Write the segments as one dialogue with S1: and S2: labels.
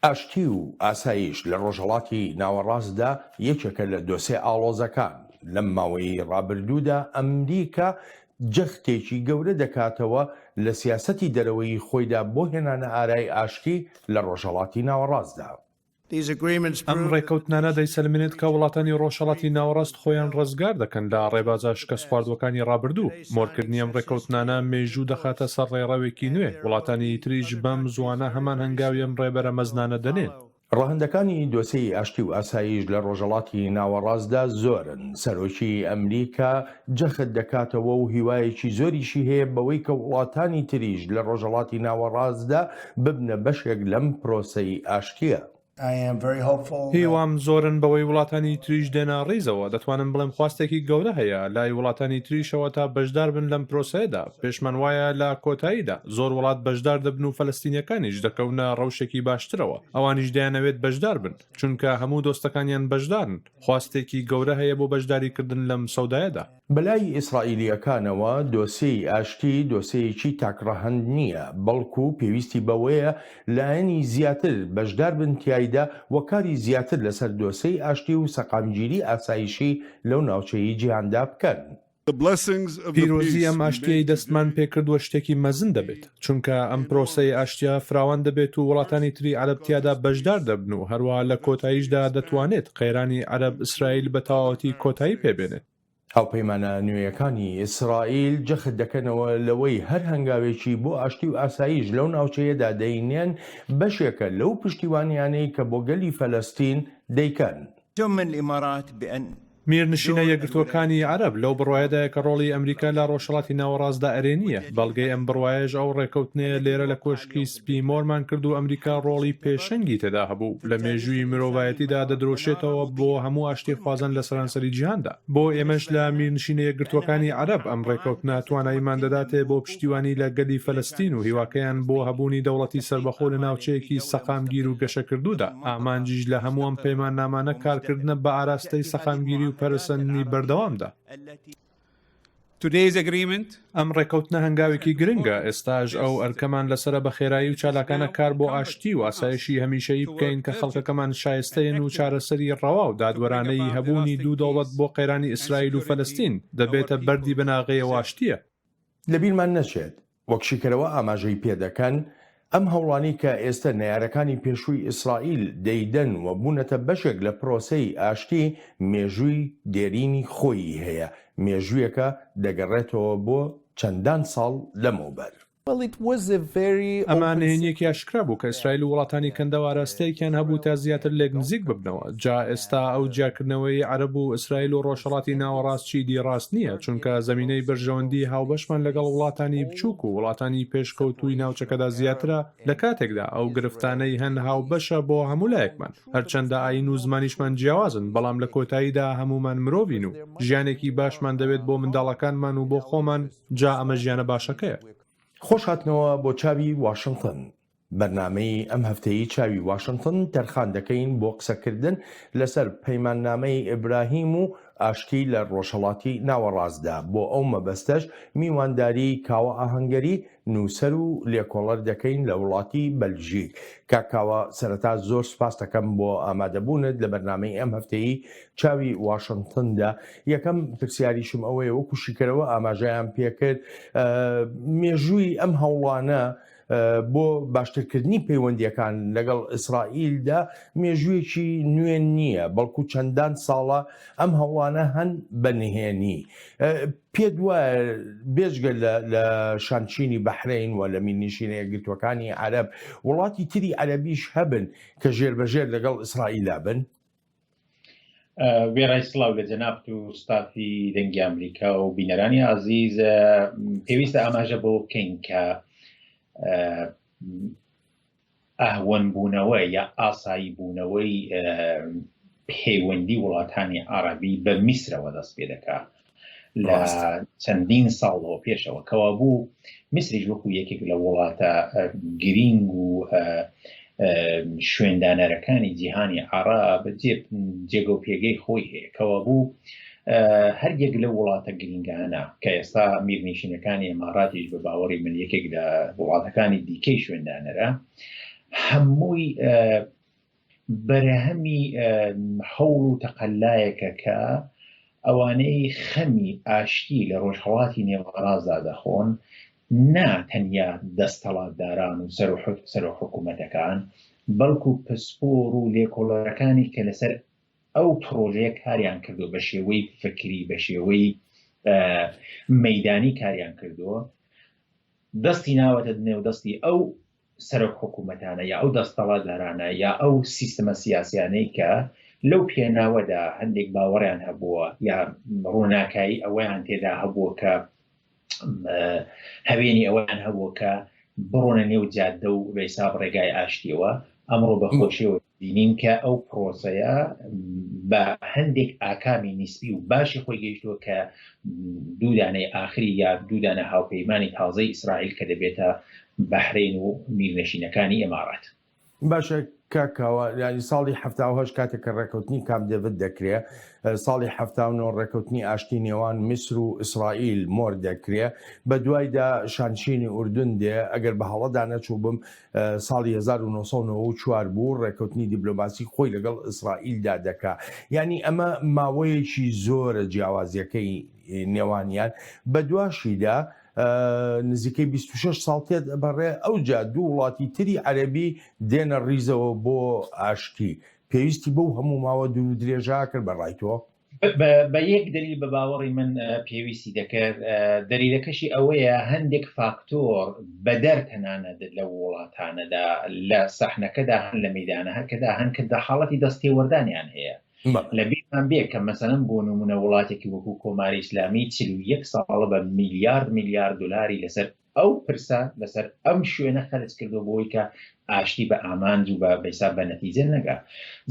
S1: ئاشتی و ئاسایش لە ڕۆژهەڵاتی ناوەڕاستدا یەکێکە لە دۆسێ ئاڵۆزەکان. لەم ماوەی ڕابردوودا ئەمریکا جەختێکی گەورە دەکاتەوە لە سیاسەتی دەرەوەی خۆیدا بۆ هێنانە ئارای ئاشتی لە ڕۆژهەڵاتی ناوەڕاستدا.
S2: ئەم ڕێکەوتنانە دەیسەلمێنێت کە وڵاتانی ڕۆژهەڵاتی ناوەڕاست خۆیان ڕزگار دەکەن لە ڕێبازە شکست خواردوەکانی ڕابردوو. مۆرکردنی ئەم ڕێکەوتنانە مێژوو دەخاتە سەر ڕێڕەوێکی نوێ. وڵاتانی تریش بەم زوانە هەمان هەنگاوی ئەم ڕێبەرە مەزنانە دەنێن.
S1: ڕاهەندەکانی دۆسەی ئاشتی و ئاسایش لە ڕۆژهەڵاتی ناوەڕاستدا زۆرن. سەرۆکی ئەمریکا جەخت دەکاتەوە و هیوایەکی زۆریشی هەیە بەوەی کە وڵاتانی تریش لە ڕۆژهەڵاتی ناوەڕاستدا ببنە بەشێک لەم پرۆسەی ئاشتیە.
S2: هیوام زۆرن بەوەی وڵاتانی تریش دێنا ڕیزەوە. دەتوانم بڵێم خواستێکی گەورە هەیە لای وڵاتانی تریشەوە تا بەشدار بن لەم پرۆسەیەدا. پێشمان وایە لە کۆتاییدا زۆر وڵات بەشدار دەبن و فەلەستینیەکانیش دەکەونە ڕەوشێکی باشترەوە. ئەوانیش دەیانەوێت بەشدار بن چونکە هەموو دۆستەکانیان بەشدارن. خواستێکی گەورە هەیە بۆ بەشداریکردن لەم سەودایەدا.
S1: بەلای ئیسرائیلیەکانەوە دۆسەی ئاشتی دۆسەیەکی تاکڕەهەند نییە، بەڵکو پێویستی بەوەیە لایەنی زیاتر بەشدار بن تایدا وەکاری زیاتر لەسەر دۆسەی ئاشتی و سەقامگیری ئاسایشی لەو ناوچەی جیهاندا بکەن.
S2: پیرۆزی ئەم ئاشتیەی دەستمان پێکردووە شتێکی مەزن دەبێت چونکە ئەم پرۆسەی ئاشتیا فراوان دەبێت و وڵاتانی تری عەرەبتیادا بەشدار دەبن و هەروەها لە کۆتاییشدا دەتوانێت قەیرانی عەرەب ئیسرائیل بە تەواوەتی کۆتایی پێبێنێت.
S1: هاوپەیمانە نوێیەکانی ئیسرائیل جەخت دەکەنەوە لەوەی هەر هەنگاوێکی بۆ ئاشتی و ئاسایش لەو ناوچەیەدا دەینێن بەشێکە لەو پشتیوانیانەی کە بۆ گەلی فەلەستین دەیکەن.
S2: میرنشینە یەکگرتوەکانی عەرەب لەو بڕوایەدایە کە ڕۆڵی ئەمریکا لە ڕۆژهەڵاتی ناوەڕاستدا ئەرێنیە. بەڵگەی ئەم بڕوایەش ئەو ڕێکەوتنەیە لێرە لە کۆشکی سپی مۆرمان کرد و ئەمریکا ڕۆڵی پێشەنگی تێدا هەبوو. لە مێژووی مرۆڤایەتیدا دەدرۆشێتەوە بۆ هەموو ئاشتی خوازن لە سەرانسەری جیهاندا. بۆ ئێمەش لە میرنشینە یەکگرتوەکانی عەرەب ئەم ڕێکەوتنە تواناییمان دەداتێ بۆ پشتیوانی لە گەلی فەلەستین و هیواکەیان بۆ هەبوونی دەوڵەتی سەربەخۆ لە ناوچەیەکی سەقامگیر و گەشەکردوودا. ئامانجیش لە هەموو ئەم پەیماننامانە کارکردنە بە ئاراستەی سەقامگیری و پەرسەندنی بەردەوامدا. ئەم ڕێکەوتنە هەنگاوێکی گرنگە. ئێستاژ ئەو ئەرکەمان لەسرە بە خێرایی و چالاکانە کار بۆ ئاشتی و ئاسایشی هەمیشەیی بکەین کە خەڵکەکەمان شایستەیەن و چارەسەری ڕەوا و دادوەرانەی هەبوونی دوو دەوڵەت بۆ قەیرانی ئیسرائیل و فەلەستین دەبێتە بەردی بەناغەیەوە ئاشتیە.
S1: لەبیرمان نەچێت وەک شیکەرەوە ئاماژەی پێدەکەن ئەم هەوڵانی کە ئێستا نەیارەکانی پێشووی ئیسرائیل دەیدەن و بوونەتە بەشێک لە پرۆسەی ئاشتی مێژووی دێرینی خۆی هەیە، مێژوویەکە دەگەڕێتەوە بۆ چەندان ساڵ لەمەوبەر.
S2: ئەمان هێنیەکی ئاشکرا بوو کە ئیسرائیل و وڵاتانی کەندەوە ئاراستەیەکیان هەبوو تا زیاتر لێک نزیک ببنەوە. جا ئێستا ئەو جیاکردنەوەی عەرەب و ئیسرائیل و ڕۆژهەڵاتی ناوەڕاست چیدی ڕاست نییە چونکە زەمینەی بەرژەوەندی هاوبەشمان لەگەڵ وڵاتانی بچووک و وڵاتانی پێشکەوتووی ناوچەکەدا زیاترە. لە کاتێکدا ئەو گرفتانەی هەن هاوبەشە بۆ هەموو لایەکمان. هەرچەندە ئاین و زمانیشمان جیاوازن بەڵام لە کۆتاییدا هەمومان مرۆڤین و ژیانێکی باشمان دەوێت بۆ منداڵەکانمان و بۆ خۆمان. جا ئەمە ژیانە باشەکەیە.
S1: خۆش هاتنەوە بۆ چاوی واشنگتن. بەرنامەی ئەم هەفتەیە چاوی واشنگتن تەرخان دەکەین بۆ قسەکردن لەسەر پەیماننامەی ئیبراهیم و ئاشتی لە ڕۆژهەڵاتی ناوەڕاستدا. بۆ ئەو مەبەستەش میوانداری کاوە ئاهەنگەری نووسەر و لێکۆڵەر دەکەین لە وڵاتی بەلژیک. کاکاوە سەرەتا زۆر سوپاس دەکەم بۆ ئامادەبوونت لە بەرنامەی ئەم هەفتەیە چاوی واشنگتندا. یەکەم پرسیاریشم ئەوەیە وەکو شیکەرەوە ئاماژەیان پێکرد مێژووی ئەم هەوڵانە بۆ باشترکردنی پەیوەندیەکان لەگەڵ ئیسرائیلدا مێژوویەکی نوێن نییە بەڵکو چەندان ساڵە ئەم هەوڵانە هەن بەنهێنی. پێت وایە بێژگە لە شانچینی بەحرین و لە میرنشینە یەکگرتوەکانی عەرەب وڵاتی تری عەرەبیش هەبن کە ژێربەژێر لەگەڵ ئیسرائیلدا بن؟
S3: وێڕای سڵاو لە جەنابەت و ستافی دەنگی ئەمریکا و بینەرانی عەزیز. پێویستە ئاماژە بۆ بکەین کە ئەهوەن بوونەوە یا ئاسایی بوونەوەی پەیوەندی وڵاتانی عەرەبی بە میسرەوە دەست پێ دەکات لە چەندین ساڵەوە پێشەوە کەوا بوو. میسریش وەکو یەکێک لە وڵاتە گرنگ و شوێندانەرەکانی جیهانی عەرەب جێگە و پێگەی خۆی هەیە کەوا بوو هەرگێک لە وڵاتە گرنگانە کە ئێستا میرنشینەکانی ئێماراتیش بە باوەڕی من یەکێک لە وڵاتەکانی دیکەی شوێندانەرە هەمووی بەرەهەمی هەوڵ و تەقەلایەکە کە ئەوانەی خەمی ئاشتی لە ڕۆژهەڵاتی نێوەڕازدا دەخۆن، نا تەنیا دەستەڵاتداران و سەر و حکوومەتەکان، بەڵکو پسپۆر و لێکۆڵەرەکانی کە لەسەر ئەو پرۆژەیە کاریان کردو بە شێوەی فکری، بە شێوەی مەیدانی کاریان کردووە، دەستی ناوەتە نێو دەستی ئەو سەرۆک حکوومەتانە یا ئەو دەستەڵاتدارانە یا ئەو سیستەمە سیاسیانەی کە لەو پێناوەدا هەندێک باوەڕیان هەبووە یا ڕووناکایی ئەوەیان تێدا هەبووە کە هەوێنی ئەویان هەبووە کە بڕۆنە نێو جادە و بەیساب ڕێگای ئاشتیەوە. ئەمڕۆ بە خۆشیەوە بینین کە ئەو پرۆسەیە بە هەندێک ئاکامی نیسبی و باشی خۆی گەیشتووە کە دوودانەی ئاخری یا دوودانە هاوپەیمانی تازەی ئیسرائیل کە دەبێتە بەحرین و میرنشینەکانی ئێمارات.
S1: باشە کاکاوە ینی ساڵی 1970 کاتێککە ڕێکەوتنی کام دێڤد دەکرێت، ساڵی 1970 ڕێکەوتنی ئاشتی نێوان میسر و ئیسرائیل مۆر دەکرێت، بە دوایدا شانشینی ئوردون دێ. ئەگەر بە هەڵەدا نەچوو بم ساڵی 1994 بوو ڕێکەوتنی دیبلۆماسی خۆی لەگەڵ ئیسرائیلدا دەکا. ینی ئەمە ماوەیەکی زۆرە جیاوازیەکەی نێوانیان. بە دواشیدا نزیکەی 26 ساڵ تێت بەڕێ ئەوجا دوو وڵاتی تری عەرەبی دێنە ڕیزەوە بۆ ئاشتی. پێویستی بەو هەموو ماوە دوور و درێژا کرد بە ڕای تۆ؟
S3: بە یەک دلیل بە باوەڕی من پێویستی دەکرد. دلیلەکەشی ئەوەیە هەندێک فاکتۆر بەدەر تەنانەت لە وڵاتانەدا لە سەحنەکەدا هەن لە مەیدانەکەدا هەن کە دە حاڵەتی دەستێوەردانیان هەیە. لە بیرمان بێ کە مەسەڵەن بۆ نمونە وڵاتێکی وەکو کۆماری ئیسلامی 41 ساڵە بە میلیارد دلاری لەسەر ئەو پرسە لەسەر ئەم شوێنە خەرج کردو بۆی کە ئاشتی بە ئامانج و بە بەیساب بە نەتیجە نەگا.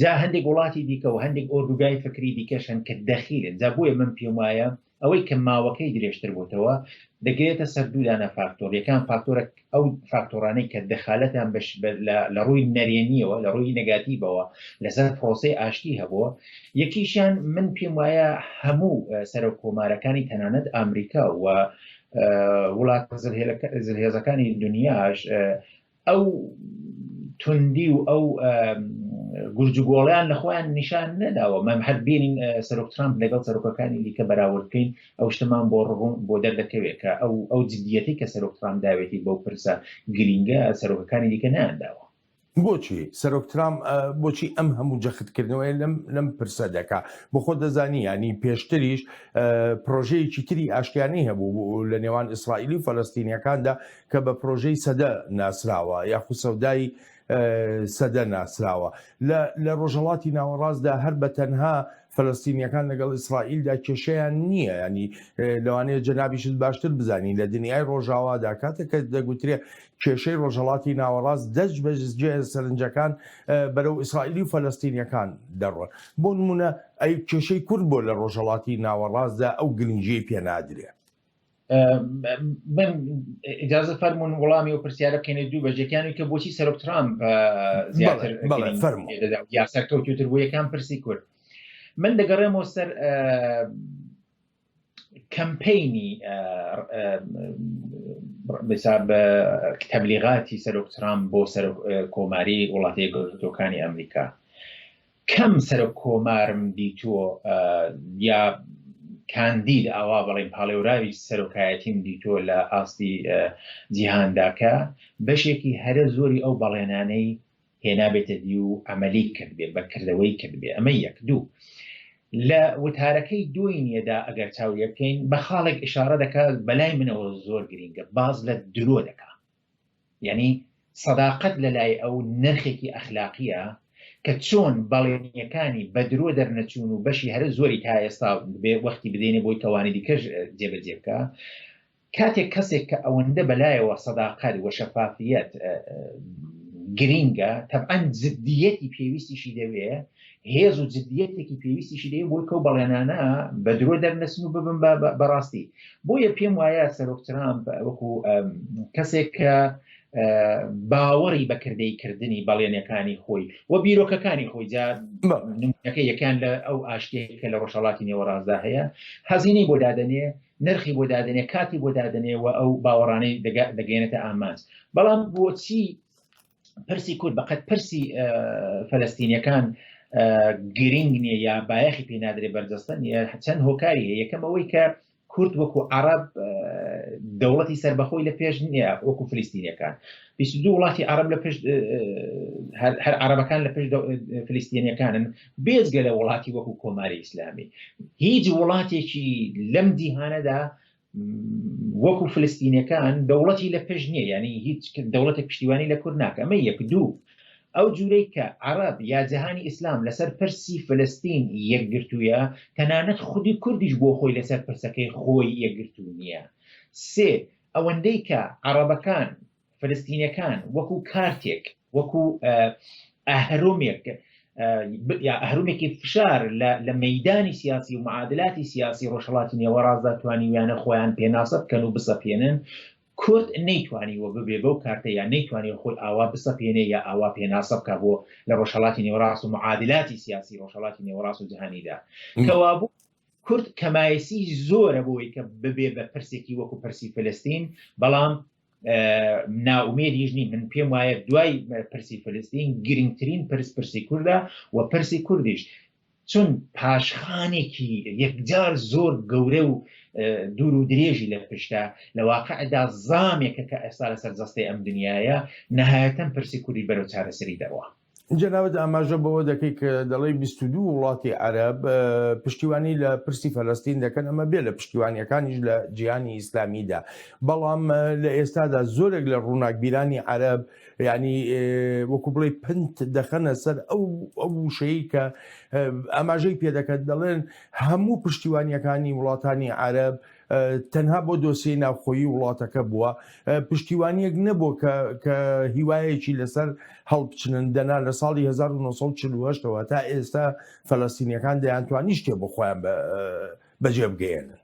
S3: جا هەندێک وڵاتی دیکە و هەندێک ئۆردوگای فکری دیکەشن کە دەخیلن. جا بۆیە من پێم وایە ئەوەی کە ماوەکەی درێژتر بووتەوە دەگرێتە سەر دوودانە فاکتۆر. یەکان فاکتۆرە ئەو فاکتۆرانەی کە دەخالەتیان لە ڕووی نەرێنیەوە، لە ڕووی نەگاتیڤەوە لەسەر پرۆسەی ئاشتی هەبووە. یەکیشیان من پێم وایە هەموو سەرۆک کۆمارەکانی تەنانەت ئەمریکا و وڵات زلهێزەکانی دنیاش ئەو توندی و ئەو گورجگۆڵیان لەخۆیان نیشان نەداوە. مەم هەر بینین سەرۆک ترامپ لەگەڵ سەرۆکەکانی دیکە بەراورد بکەین، ئەو شتمان بۆ دەردەکەوێت کە ئەو جدیەتی کە سەرۆک ترامپ داوێتی بەو پرسە گرینگە سەرۆکەکانی دیکە نەیانداوە.
S1: بۆچی سەرۆک ترامپ بۆچی ئەم هەموو جەختکردنەوەی لەم پرسە دەکا؟ بۆ خۆ دەزانی ینی پێشتریش پرۆژەیەکی تری ئاشتیانەی هەبوو لە نێوان ئیسرائیلی و فەلەستینیەکاندا کە بە پرۆژەی سەدە ناسراوە یاخود سەودای سەدە ناسراوە. لە ڕۆژهەڵاتی ناوەڕاستدا هەر بە تەنها فەلەستینیەکان لەگەڵ ئیسرائیلدا کێشەیان نییە. ینی لەوانەیە جەنابیشت باشتر بزانین لە دنیای ڕۆژاوادا کاتێک کە دەگوترێت کێشەی ڕۆژهەڵاتی ناوەڕاست دەست بەجێ سەرنجەکان بەرەو ئیسرائیلی و فەلەستینیەکان دەڕۆن. بۆ نمونە ئەی کێشەی کورد بۆ لە ڕۆژهەڵاتی ناوەڕاستدا ئەو گرنگیەی پێ نادرێت.
S3: من ئیجازە فەرمونون وەڵامی و پرسیارە بکەینە دوو بەجێکیانی کە بۆچی سەرۆک ترامپ زیاتر یا سەرکەوتوتر بۆ یەکان پرسی کورد. من دەگەڕێمەوە سەر کەمپەینی تەبلیغاتی سەرۆک ترامپ بۆ سەرۆک کۆماری وڵاتی یەکگرتووەکانی ئەمریکا. کەم سەرۆک کۆمارم دیتووە یا کاندید ئاوا بەڵێن پاڵێوراوی سەرۆکایەتیم دیتۆ لە ئاستی جیهانداکە بەشێکی هەرە زۆری ئەو بەڵێنانەی هێنابێتە دی و ئەمەلی کردبێ بەکردەوەی کردبێ. ئەمە یەک. دوو، لە وتارەکەی دوی نیەدا ئەگەر چاویە بکەین بە خاڵێک ئشارە دەکات بەلای منەوە زۆر گرینگە، باز لە درۆ دەکا. یعنی سەداقەت لە لای ئەو نرخێکی ئەخلاقیە کە چۆن بەڵێنیەکانی بە درۆ دەرنەچوون و بەشی هەرە زۆری تا ئێستا بێ وەختی بدەینێ بۆی توانی دیکەش جێبەجێ بکە. کاتێک کەسێک کە ئەوەندە بەلایەوە سەداقەت و شەفافیەت گرینگە، تەبعەن جددیەتی پێویستیشی دەوێ، هێز و جددیەتێکی پێویستیشی دەوێ بۆی کە و بەڵێنانە بە درۆ دەرنەچن و ببن بەڕاستی. بۆیە پێم وایە سەرۆک ترامپ وەکو کەسێک کە باوەڕی بەکردەیکردنی بەڵێنەکانی خۆی و بیرۆکەکانی خۆی جا نمونەکە یەکان لە ئەو ئاشتێکە لە ڕۆژهەڵاتی نێوەڕاستدا هەیە، هەزینەی بۆ دادەنێ، نرخی بۆ دادەنێ، کاتی بۆ دادەنێ و ئەو باوەڕانەی دەگەێنێتە ئامانج. بەڵام بۆچی پرسی کورد بەقەت پرسی فەلەستینیەکان گرنگ نییە یا بایەخی پێ نادرێ بەردەستە نیە چەند هۆکاری هەیە یەکەم ئەوەی کە کورد وەکو عەرەب دەوڵەتی سربەخۆی لە پێش نییە وەکو فلیستینیەکان 22 وڵاتی عەرەب لە پێش هەر عەرەبەکان لە پێش فلیستینیەکانن بێجگە لە وڵاتی وەکو کۆماری ئیسلامی هیچ وڵاتێکی لەم دیهانەدا وەکو فلستینیەکان دەوڵەتی لە پێش نییە ینی هیچ دەوڵەتێک پشتیوانی لە کورد ناکە ئەمە یەک دوو ئەو جوورەی کە عەرەب یا جەهانی ئیسلام لەسەر پرسی فلستین یەکگرتوویە تەنانەت خودی کوردیش بۆ خۆی لەسەر پرسەکەی خۆی یەکگرتو نییە سێ ئەوەندەی کە عەرەبەکان فلستینیەکان وەکو کارتێک وەکو ئەهرۆمێک یا ئەهرومێکی فشار لە مەیدانی سیاسی و معادلاتی سیاسی ڕۆژهەڵاتی نێوەڕاستدا توانیویانە خۆیان پێناسە بکەن و بسەپێنن کورد نەیتوانیوە ببێ بەو کارتە یا نەیتوانێت خۆی ئاوا بسەپێنێ یا ئاوا پێناسە بکە بۆ لە ڕۆژهەڵاتی نێوەڕاست و معادلاتی سیاسی ڕۆژهەڵاتی نێوەڕاست و جیهانیدا کەوابوو کورد کەمایەسی زۆرە بۆی کە ببێ بە پرسێکی وەکو پرسی فلستین بەڵام ناومێدیش نین من پێم وایە دوای پرسی فلستین گرنگترین پرسی کوردە و پرسی کوردیش چون پاشخانێکی یەکجار زۆر گەورە و دوور و درێژی لە پشتە لە واقعدا زامێکە کە ئێستا لەسەر جەستەی ئەم دنیاە نەهایەتەن پرسی کوردی بەرەو چارەسەری دەڕوە
S1: جەنابەت ئاماژە بەوە دەکەی کە دەڵێ 22 وڵاتی عەرەب پشتیوانی لە پرسی فەلەستین دەکەن ئەمە بێ لە پشتیوانیەکانیش لە جیهانی ئیسلامیدا بەڵام لە ئێستادا زۆرێک لە ڕووناکبیرانی عەرەب ینی وەکو بڵێ پنت دەخەنە سەر ئەو شەیە کە ئاماژەی پێدەکەت دەڵێن هەموو پشتیوانیەکانی وڵاتانی عەرەب تەنها بۆ دۆسیی ناوخۆیی وڵاتەکە بووە پشتیوانیەک نەبوو کە هیوایەکی لەسەر هەڵبچنن دەنا لە ساڵی 1948ەوە تا ئێستا فەلەستینیەکان دەیانتوانی شتێ بۆ خۆیان بەجێ بگەێنن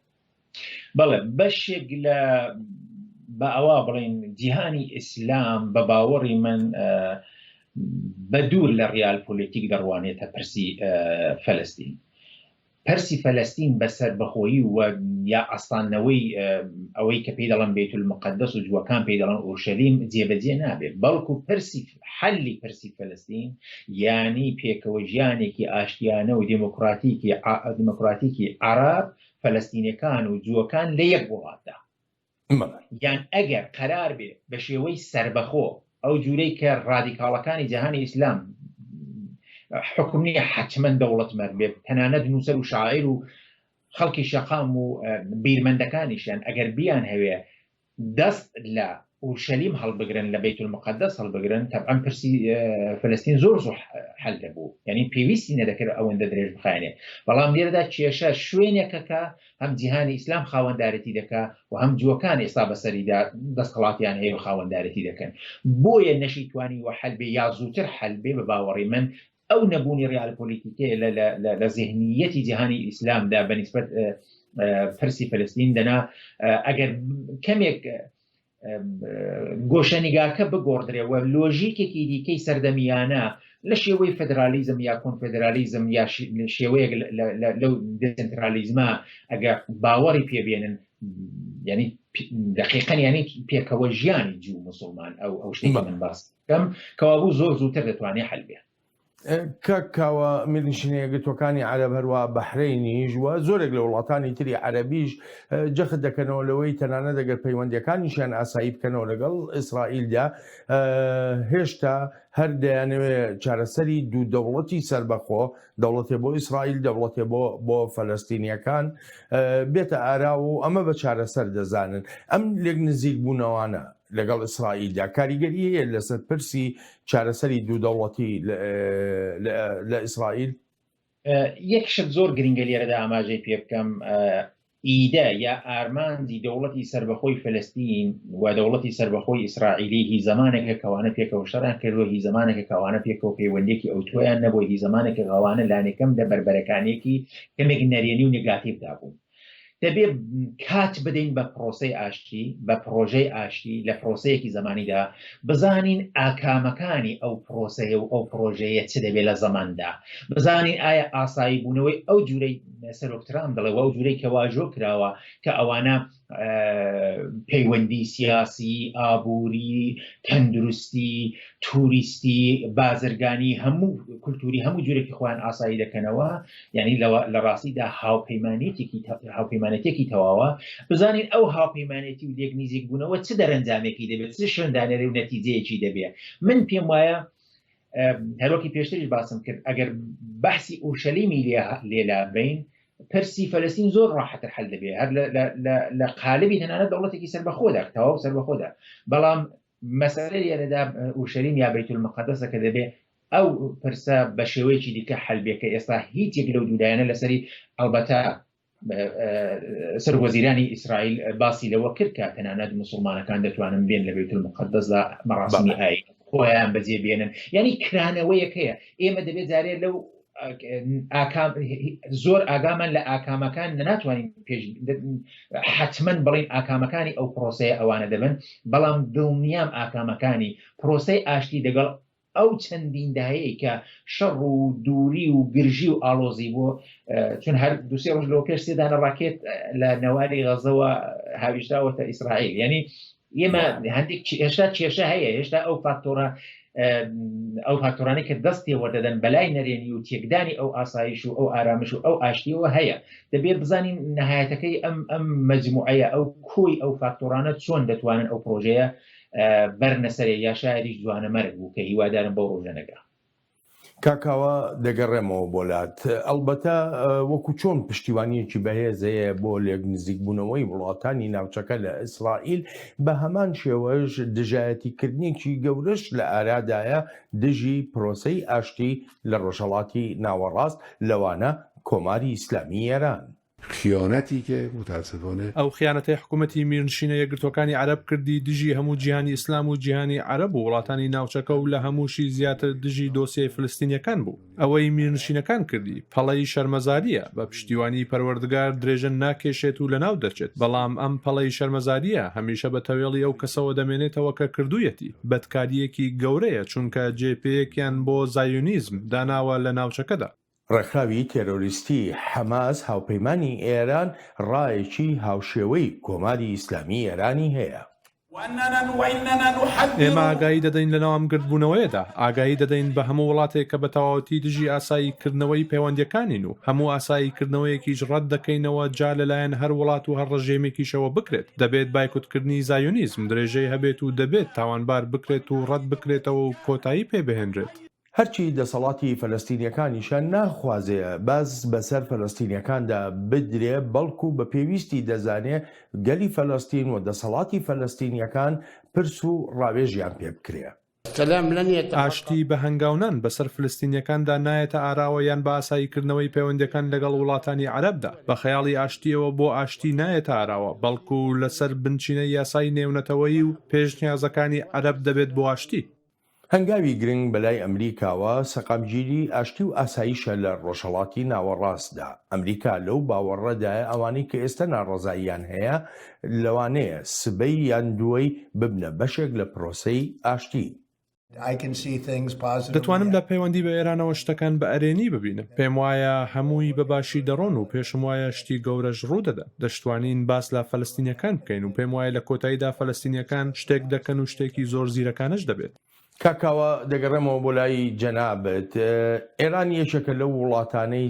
S3: بەڵێ بەشێک لە بە ئەوە بڵین جیهانی ئیسلام بە باوەڕی من بە دوور لە ڕیال پۆلیتیک دەڕوانێتە پرسی فەلەستین پرسی فەلەستین بەسەر بەخۆیی و یا ئەستانەوەی ئەوەی کە پێی دەڵێن بەیت المقدس و جووەکان پێی دەڵێن ئورشەلیم جێبەجێ نابێت بەڵکو پرسی حەلی پرسی فەلەستین یانی پێکەوە ژیانێکی ئاشتیانە و دیموکراتیکی عەرەب فەلەستینیەکان و جووەکان لە یەک وڵاتدا یان ئەگەر قەرار بێ بە شێوەی سربەخۆ ئەو جوورەی کە ڕادیکاڵەکانی جەهانی ئیسلام حکم نییە حتمما دەوڵەتمەند بێت تەنانەت نووسەر و شاعیر و خەڵکی شەقام و بیرمەندەکانیشیان ئەگەر بیان هەوێ دەست لە ئورشەلیم هەڵبگرن لە بەیت المقدس هەڵبگرن تەبعاً پرسی فەلەستین زۆر حەل دەبوو یعنی پێویستی نەدەکرد ئەوەندە درێژ بخایێنێ بەڵام لێرەدا کێشە شوێنێکەکە هەم جیهانی ئیسلام خاوەندارەتی دەکا و هەم جووەکان ئێستا بەسەریدا دەستکەڵاتیان هەیە و خاوەندارەتی دەکەن بۆیە نەشیتوانی وە حەل بێ یا زووتر حەل بێ بە باوەڕی من ئەو نەبوونی ڕیال پۆلیتیکێ لە ذهنیەتی جیهانی ئیسلامدا بەنسبەت پرسی فەلەستین دەنا ئەگەر کەمێک گۆشەنیگاکە بگۆڕدرێەوە لۆژیکێکی دیکەی سەردەمیانە لە شێوەی فدرالیزم یا کۆنفدرالیزم یا شێوەیەک لەو دسنترالیزمە ئەگەر باوەڕی پێبێنن ینی دقیقەن ینی پێکەوە ژیانی جوو موسڵمان ئەو شتێکی من باس بکەم کەوابوو زۆر زووتر دەتوانێت حەل بێت
S1: کاوە میلیشنەیە گرتوەکانی عەرەب هەروە بەحرەینیش وە زۆرێک لە وڵاتانی تری عەرەبیش جەخت دەکەنەوە لەوەی تەنانە دەگەر پەیوەندیەکانیشیان ئاسایی بکەنەوە لەگەڵ ئیسرائیلدا هێشتا هەر دەیانەوێت چارەسەری دوو دەوڵەتی سربەخۆ دەوڵەتێ بۆ ئیسرائیل دەوڵەتێ بۆ فەلەستینیەکان بێتە ئارا و ئەمە بە چارەسەر دەزانن ئەم لێک نزیک بوونەوانە لەگەڵ ئیسرائیلدا کاریگەری هەیە لەسەر پرسی چارەسەری دوو دەوڵەتی لە ئیسرائیل
S3: یەکشت زۆر گرنگە لێرەدا ئاماژەی پێ بکەم ئیدە یا ئارماندی دەوڵەتی سربەخۆی فەلەستین و دەوڵەتی سربەخۆی ئیسرائیلی هی زمانێکە کەوانە پێکەوە شەڕیان کردووە هی زمانێکە کەوانە پێکەوە پەیوەندێکی ئەو تۆیان نەبووی هی زمانێکە کەوانە لانێکەم لە بربەرەکانێکی کەمێک نەرێنی و نگاتیڤدا بوون دەبێ کات بدەین بە پرۆسەی ئاشتی بە پرۆژەی ئاشتی لە پرۆسەیەکی زمانیدا بزانین ئاکامەکانی ئەو پرۆسەیە و ئەو پرۆژەیە چ دەبێت لە زەماندا بزانین ئایا ئاسایی بوونەوەی ئەو جوورەی سەرۆکترام دەڵێەوە ئەو جوورەی کەواژۆ کراوە کە ئەوانە پەیوەندی سیاسی ئابووری تەندروستی توریستی بازرگانی هەموو کولتوری هەموو جوورێکی خۆیان ئاسایی دەکەنەوە یعنی لە ڕاستیدا هاوپەیمانێتێکی تەواوە بزانین ئەو هاوپەیمانێتی و لێک نزیک بوونەوە چ دەرەنجامێکی دەبێت چ شوێندانەرێ و نەتیجەیەکی دەبێت من پێم وایە هەرۆکی پێشتریش باسم کرد ئەگەر بەحسی ئورشەلیمی لێلا بین پرسی فەلەستین زۆر ڕاحەتر حەل دەبێت هەر لە قالبی تەنانەت دەوڵەتێکی سەربەخۆدا تەواو سەربەخۆدا بەڵام مەسەلەی لێرەدا ئورشەلیم یا بەیت المەقەدەسە کە دەبێت ئەو پرسە بە شێوەیەکی دیکە حەل بێت کە ئێستا هیچ یەک لەو دوودایانە لەسەری ئەلبەتە سەرۆکوەزیرانی ئیسرائیل باسی لەوە کرد کە تەنانەت موسڵمانەکان دەتوانن بێن لە بەیت المەقەدەسدا مەراسمی ئاین خۆیان بەجێ بێنن یعنی کرانەوەیەک هەیە ئێمە دەبێت جارێ لەو زۆر ئاگامان لە ئاکامەکان ناتوانین حتمما بڵین ئاکامەکانی ئەو پرۆسەیە ئەوانە دەبن بەڵام دڵنیام ئاکامەکانی پرۆسەی ئاشتی دەگەڵ ئەو چەندین داهەیە کە شەڕ و دووری و گرژی و ئالۆزی بۆ چون هەر دووسێ ڕۆژ لەوە پێش سێدانە ڕاکێت لە نەواری غەزەوە هاویشتاوەتە ئیسرائیل یعنی ئێمە هەندێک هێشتا کێشە هەیە هێشتا ئەو فاکتۆرانی کە دەستی وەردەدەن بەلای نەرێنی و تێکدانی ئەو ئاسایش و ئەو ئارامش و ئەو ئاشتیەوە هەیە دەبێت بزانین نەهایەتەکەی ئەم مەجموعەیە ئەو کۆی ئەو فاکتۆرانە چۆن دەتوانن ئەو پرۆژەیە بەرنەسەرێ یا شاعریش جوانە مەرگ بوو کە هیوادارم بەو ڕۆژە نەگا
S1: کاکاوە دەگەڕێمەوە بۆلات ئەلبەتە وەکو چۆن پشتیوانیەکی بەهێزەیە بۆ لێک نزیک بوونەوەی وڵاتانی ناوچەکە لە ئیسرائیل بە هەمان شێوەش دژایەتیکردنێکی گەورەش لە ئارادایە دژی پرۆسەی ئاشتی لە ڕۆژهەڵاتی ناوەڕاست لەوانە کۆماری ئیسلامی ئێران
S4: خیانەتی کە متاسفانە
S2: ئەو خیانەتەی حکوومەتی میرنشینە یەکگرتوەکانی عەرەب کردی دژی هەموو جیهانی ئیسلام و جیهانی عەرەب و وڵاتانی ناوچەکە و لە هەمووشی زیاتر دژی دۆسیەی فلستینیەکان بوو ئەوەی میرنشینەکان کردی پەڵەی شەرمەزاریە بە پشتیوانی پەروەردگار درێژن ناکێشێت و لەناو دەچێت بەڵام ئەم پەڵەی شەرمەزاریە هەمیشە بە تەوێڵی ئەو کەسەوە دەمێنێتەوە کە کردوویەتی بەدکاریەکی گەورەیە چونکە جێپەیەکیان بۆ زایونیزم داناوە لە ناوچەکەدا
S1: ڕێکخراوی تێرۆریستی حەماس هاوپەیمانی ئێران ڕایەکی هاوشێوەی کۆماری ئیسلامی ئێرانی هەیە
S2: ئێمە ئاگایی دەدەین لەناو ئەم گردبوونەوەیەدا ئاگایی دەدەین بە هەموو وڵاتێک کە بە تەواوەتی دژی ئاساییکردنەوەی پەیوەندیەکانین و هەموو ئاساییکردنەوەیەکیش ڕەت دەکەینەوە جا لەلایەن هەر وڵات و هەر ڕژێمێکیشەوە بکرێت دەبێت بایکوتکردنی زایونیزم درێژەی هەبێت و دەبێت تاوانبار بکرێت و ڕەت بکرێتەوە و کۆتایی پێبهێنرێت
S1: هەرچی دەسەڵاتی فەلەستینیەکانیشان ناخوازەیە باز بەسەر فەلەستینیەکاندا بدرێ بەڵکو بە پێویستی دەزانێ گەلی فەلەستین و دەسەڵاتی فەلەستینیەکان پرس و ڕاوێژیان پێ بکرێ
S2: ئاشتی بە هەنگاونان بەسەر فلستینیەکاندا نایەتە ئاراوە یان بە ئاساییکردنەوەی پەیوەندیەکان لەگەڵ وڵاتانی عەرەبدا بە خەیاڵی ئاشتیەوە بۆ ئاشتی نایەتە ئاراوە بەڵکو لەسەر بنچینەی یاسای نێونەتەوەیی و پێشنیازەکانی عەرەب دەبێت بۆ ئاشتی
S1: هەنگاوی گرنگ بەلای ئەمریکاوە سەقامگیری ئاشتی و ئاساییشە لە ڕۆژهەڵاتی ناوەڕاستدا ئەمریکا لەو باوەڕەدایە ئەوانەی کە ئێستا ناڕەزاییان هەیە لەوانەیە سبەی یان دووەی ببنە بەشێک لە پرۆسەی ئاشتی
S2: دەتوانم لە پەیوەندی بە ئێرانەوە شتەکان بە ئەرێنی ببینم پێم وایە هەمووی بەباشی دەڕۆن و پێشم وایە شتی گەورەش ڕوودەدا دەشتوانین باس لە فەلەستینیەکان بکەین و پێم وایە لە کۆتاییدا فەلەستینیەکان شتێک دەکەن و شتێکی زۆر زیرەکانش دەبێت
S1: کاکاوە دەگەڕێمەوە بۆ لای جەنابەت ئێران یەکێکە لەو وڵاتانەی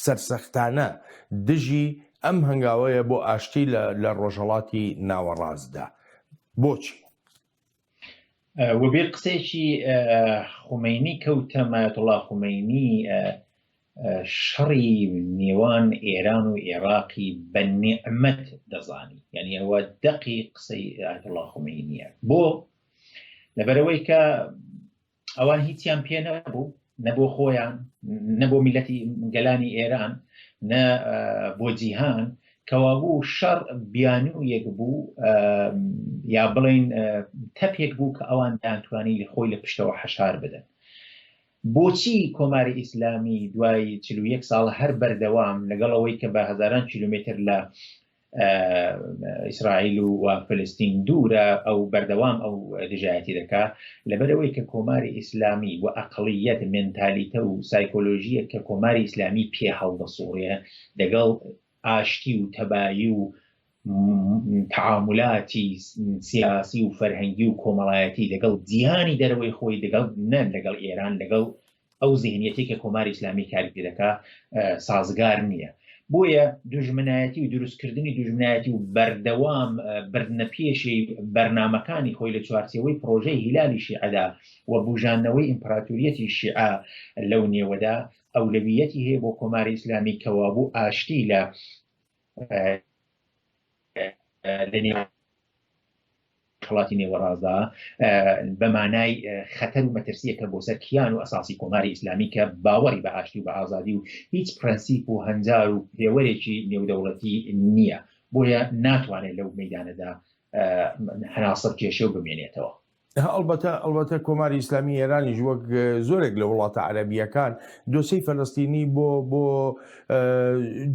S1: سەرسەختانە دژی ئەم هەنگاوەیە بۆ ئاشتی لە ڕۆژهەڵاتی ناوەڕاستدا بۆچی؟
S3: وەبێ قسێکی خومەینی کەوتە مایەتوڵڵا خومەینی شەڕی نێوان ئێران و عێراقی بە نیعمەت دەزانی یعنی ئەوە دەقی قسەی ئایەتوڵڵا خومەینیە بۆ لەبەرەوەی کە ئەوان هیچیان پێ نەبوو نەبۆ خۆیان نەبۆ میلەتی گەلانی ئێران نە بۆ جیهان کەوابوو شەڕ بیانوویەک بوو یا بڵین تەپێک بوو کە ئەوان دانتوانی لە خۆی لە پشتەوە حەشار بدەن بۆچی کۆماری ئیسلامی دوای 41 ساڵ هەر بەردەوام لەگەڵەوەی کە بە هەزاران کیلومتر لە ئیسرائیل و فلستین دوورە ئەو بەردەوام ئەو دژایەتی دەکات لەبەرەوەی کە کۆماری ئیسلامی و ئەقلیەت مێنتالیتە و سایکۆلۆژیە کە کۆماری ئیسلامی پێ هەڵدەسوڕێ لەگەڵ ئاشتی و تەبایی و تعاملاتی سیاسی و فەرهەنگی و کۆمەڵایەتی لەگەڵ جیهانی دەرەوەی خۆی نەن لەگەڵ ئێران لەگەڵ ئەو زیهنیەتی کە کۆماری ئیسلامی کاری پێ دەکات سازگار نییە. بۆیە دوژمنایەتی و دروستکردنی دوژمنایەتی و بەردەوام بردنە پێشی بەرنامەکانی خۆی لە چوارچێوەی پرۆژەی هیلالی شیعەدا و بوژانەوەی ئیمپراتۆریەتی شیعە لەو نێوەدا ئەولەویەتی هەیە بۆ کۆماری ئیسلامی کەوا بوو ئاشتی لە وڵاتی نێوەڕازدا بەمانای خەتەر و مەترسیەکە بۆ سەر کیان و ئەساسی کۆماری ئیسلامی کە باوەڕی بە ئاشتی و بە ئازادی و هیچ پرەنسیپ و هەنجار و پێوەرێکی نێودەوڵەتی نییە، بۆیە ناتوانێت لەو مەیدانەدا هەناسە کێشە و بمێنێتەوە.
S1: ئەلبەتە کۆماری ئیسلامی ئێرانیش وەک زۆرێک لە وڵاتە عەرەبیەکان دۆسەی فەلەستینی بۆ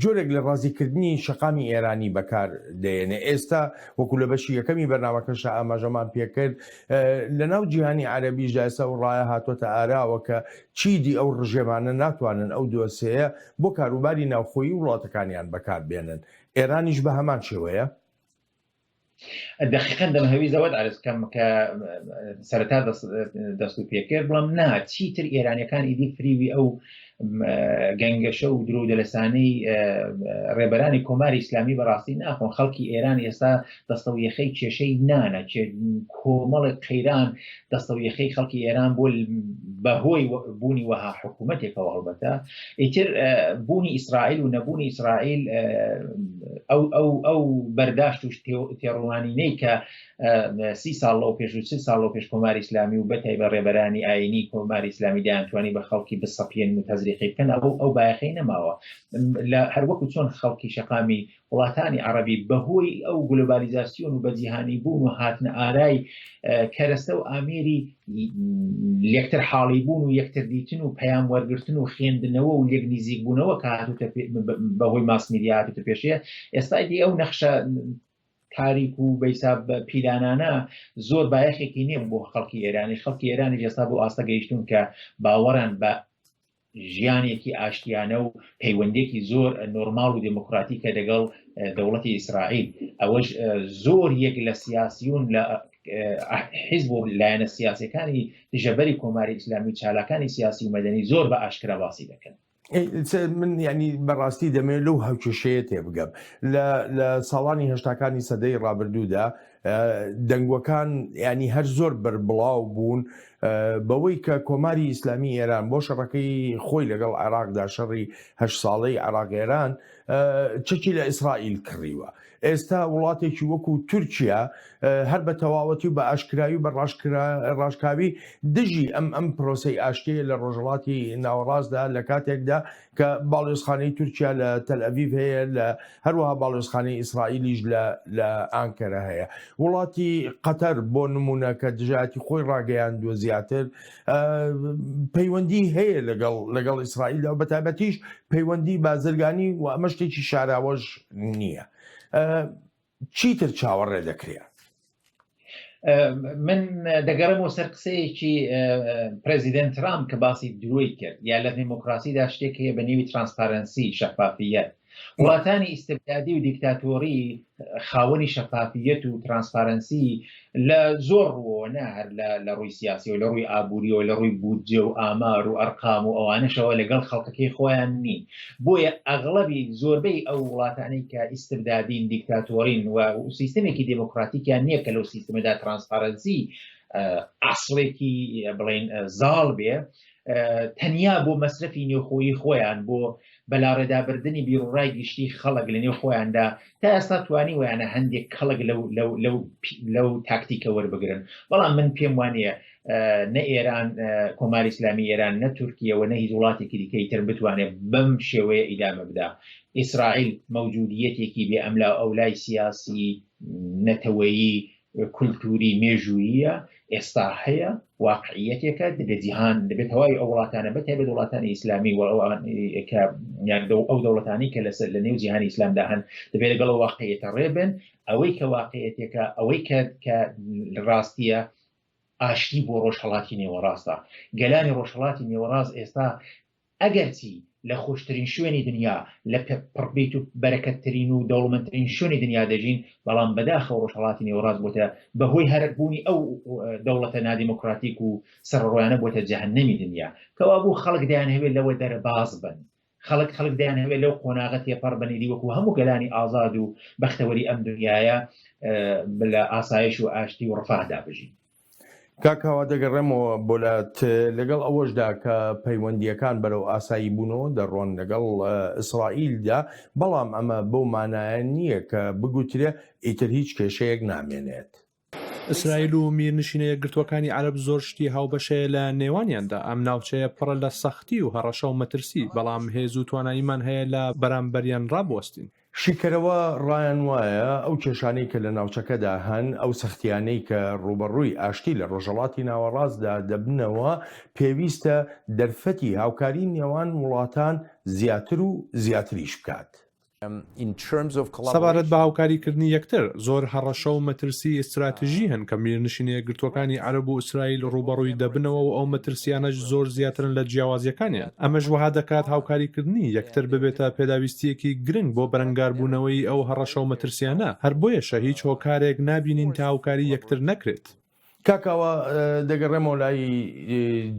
S1: جۆرێک لە ڕازیکردنی شەقامی ئێرانی بەکار دێنێ. ئێستا وەکو لە بەشی یەکەمی بەرنامەکەش ئاماژەمان پێکرد لە ناو جیهانی عەرەبیشدا ئێستا و ڕایە هاتوۆتە ئاراوە کە چیدی ئەو ڕژێمانە ناتوانن ئەو دۆسەیە بۆ کاروباری ناوخۆیی وڵاتەکانیان بەکار بێنن. ئێرانیش بە هەمان شێوەیە؟
S3: دقیقاً دەمهەوی زەوەت ئارزکەم کە سەرەتا دەست و پێکرد بڵم نا چیتر ئێرانیەکان ئیدی فریوی ئەو گەنگەشە و درۆ دەلەسانەی ڕێبەرانی کۆماری ئیسلامی بەڕاستی ناخۆن. خەڵکی ئێران ئێستا دەستەویەخەی کێشەی نانە، کۆمەڵێک قەیران دەستەویەخەی خەڵکی ئێران بۆ بەهۆی بوونی وەها حکوومەتێکەوە هەڵبەتە ئیتر بوونی ئیسرائیل و نەبوونی ئیسرائیل ئەو بەرداشت و تێڕوانینەی کە 30 ساڵ لەو پێش و 30 ساڵ لەو پێش کۆماری ئیسلامی و بەتای بە ڕێبەرانی ئاینی کۆماری ئیسلامی دەیانتوانی بە خەڵکی بسەپێن و تەزریقی بکەن ئەو بایەخەی نەماوە. هەروەکو چۆن خەڵکی شەقامی وڵاتانی عەرەبی بەهۆی ئەو گلۆبالیزاسیۆن و بەجیهانی بوون و هاتنە ئارای کەرەستە و ئامێری یەکتر حاڵی بوون و یەکتر دیتن و پەیام وەرگرتن و خوێندنەوە و لێک نزیک بوونەوە کە هاتوتە بەهۆی ماس میدیا هاتوتە پێشەیە. ئێستا دی ئەو نەخشە تاریک و بەیساب پیلانانە زۆر بایەخێکی نییە بۆ خەڵکی ئێرانی. خەڵکی ئێرانی ئێستا بۆ ئاستە گەیشتون کە باوەڕان بە ژیانێکی ئاشتیانە و پەیوەندێکی زۆر نۆرماڵ و دموکراتیکە لەگەڵ دەوڵەتی ئیسرائیل. ئەوەش زۆر یەک لە سیاسیون لە حیزب و لایەنە سیاسیەکانی دژەبەری کۆماری ئیسلامی چالاکانی سیاسی و مەدەنی زۆر بە ئاشکرا باسی دەکەن.
S1: من ینی بەڕاستی دەمێت لەو هەوکێشەیە تێبگەم لە ساڵانی هەشتاکانی سەدەی ڕابردوودا دەنگوەکان ینی هەر زۆر بەربڵاو بوون بەوەی کە کۆماری ئیسلامی ئێران بۆ شەڕەکەی خۆی لەگەڵ عێراقدا شەڕی 8 ساڵەی عێراق ئێران چەکی لە ئیسرائیل کڕیوە. ئێستا وڵاتێکی وەکو تورکیا هەر بە تەواوەتی و بە ئاشکراوی و بە ڕاشکاوی دژی ئەم پرۆسەی ئاشتەیە لە ڕۆژهەڵاتی ناوەڕاستدا لە کاتێکدا کە باڵێۆزخانەی تورکیا لە تەلئەڤیڤ هەیە، لە هەروەها باڵێۆزخانەی ئیسرائیلیش لە ئانکەرە هەیە. وڵاتی قەتەر بۆ نمونە کە دژایەتی خۆی ڕاگەیاندووە زیاتر پەیوەندی هەیە لەگەڵ ئیسرائیلدا و بەتایبەتیش پەیوەندی بازرگانی و ئەمە شتێکی شاراوەش نییە. چیتر چاوەڕێ دەکرێت؟
S3: من دەگەڕمەوە سەر قسەیەکی پرەزیدنت ترامپ کە باسی درۆی کرد یا لە دیموکراسیدا شتێک هەیە بە نێوی ترانسپارەنسی شەفافیەت. وڵاتانی ئیستبدادی و دیکتاتۆری خاوەنی شەفافیەت و ترانسپارەنسی لە زۆر ڕووەوە نەهەر لە ڕووی سیاسی و لە ڕووی ئابووریەوە لە ڕووی بودجێ و ئامار و ئەرقام و ئەوانەشەوە لەگەڵ خەڵکەکەی خۆیان نین. بۆیە ئەغڵەبی زۆربەی ئەو وڵاتانەی کە ئیستبدادین دیکتاتۆرین و سیستمێکی دموکراتیکیان نییە کە لەو سیستمەدا ترانسپارەنسی ئەسڵێکی بڵێن زاڵ بێ، تەنیا بۆ مەسرفی نێوخۆیی خۆیان بۆ بەلاڕێدابردننی بیرڕای گشتی خەڵک لە نێو خۆیاندا تا ئێستا توانی ویانە هەندێک کەڵک لەو تاکتیکە وەربگرن. بەڵام من پێم وانەیە نە ئێران کۆماری ئیسلامی ئێران نە تورکیەوە نە هیچ وڵاتێکی دیکەی تر بتوانێت بەم شێوەیە ئیدامە بدا. ئیسرائیل مەوجودیەتێکی بێ ئەملا ئەولای سیاسی نەتەوەیی کولتوری مێژوویە. ئێستا هەیە واقعیەتێکە لە جیهان دەبێت هەوای ئەو وڵاتانە بەتایبەت وڵاتانی ئیسلامی و ئەو دەوڵەتانی کە لە نێو جیهانی ئیسلامدا هەن دەبێت لەگەڵ واقعیەتە ڕێبن ئەوەی کە واقعیەتێکە ئەوەی کە ڕاستیە ئاشتی بۆ ڕۆژهەڵاتی نێوەڕاستە گەلانی ڕۆژهەڵاتی نێوەڕاست ئێستا ئەگەرچی لە خۆشترین شوێنی دنیا لە پڕبیت و بەرەکەتترین و دەوڵەمەندترین شوێنی دنیا دەژین بەڵام بەداخە ڕۆژهەڵاتی نێوەڕاست بۆتە بەهۆی هەربوونی ئەو دەوڵەتە نادیموکراتیک و سەرڕۆیانە بۆتە جەهەنەمی دنیا کەوا بوو خەڵک دەیانهەوێت لەوە دەرەباز بن خەڵک دەیانهەوێت لەو قۆناغە تێپەڕ بنیدی وەکو هەموو گەلانی ئازاد و بەختەوەری ئەم دنیاە لە ئاسایش و ئاشتی و ڕفاهدا بژین
S1: کاکاوە دەگەڕێمەوە بۆلات لەگەڵ ئەوەشدا کە پەیوەندیەکان بەرەو ئاسایی بوونەوە دەڕۆن لەگەڵ ئیسرائیلدا بەڵام ئەمە بەو مانایە نییە کە بگوترێ ئیتر هیچ کێشەیەک نامێنێت.
S2: ئیسرائیل و میرنشینە یەکگرتوەکانی عەرەب زۆر شتی هاوبەشەیە لە نێوانیاندا ئەم ناوچەیە پڕە لە سەختی و هەڕەشە و مەترسی بەڵام هێز و تواناییمان هەیە لە بەرامبەریان ڕابوەستین.
S1: شیکەرەوە ڕایان وایە ئەو کێشانەی کە لە ناوچەکەدا هەن ئەو سەختیانەی کە ڕوبەڕووی ئاشتی لە ڕۆژهەڵاتی ناوەڕاستدا دەبنەوە پێویستە دەرفەتی هاوکاری نێوان وڵاتان زیاتر و زیاتریش بکات.
S2: سەبارەت بە هاوکاریکردنی یەکتر زۆر هەڕەشە و مەترسی ئستراتژی هەن کە میرنشینە یەکگرتوەکانی عەرەب و ئیسرائیل ڕوبەڕووی دەبنەوە و ئەو مەترسیانەش زۆر زیاترن لە جیاوازیەکانیان ئەمەش وەها دەکات هاوکاریکردنی یەکتر ببێتە پێداویستیەکی گرنگ بۆ بەرەنگاربوونەوەی ئەو هەڕەشە و مەترسیانە هەر بۆیەشە هیچ هۆکارێک نابینین تا هاوکاری یەکتر نەکرێت.
S1: کاکاوە دەگەڕێمەوە لای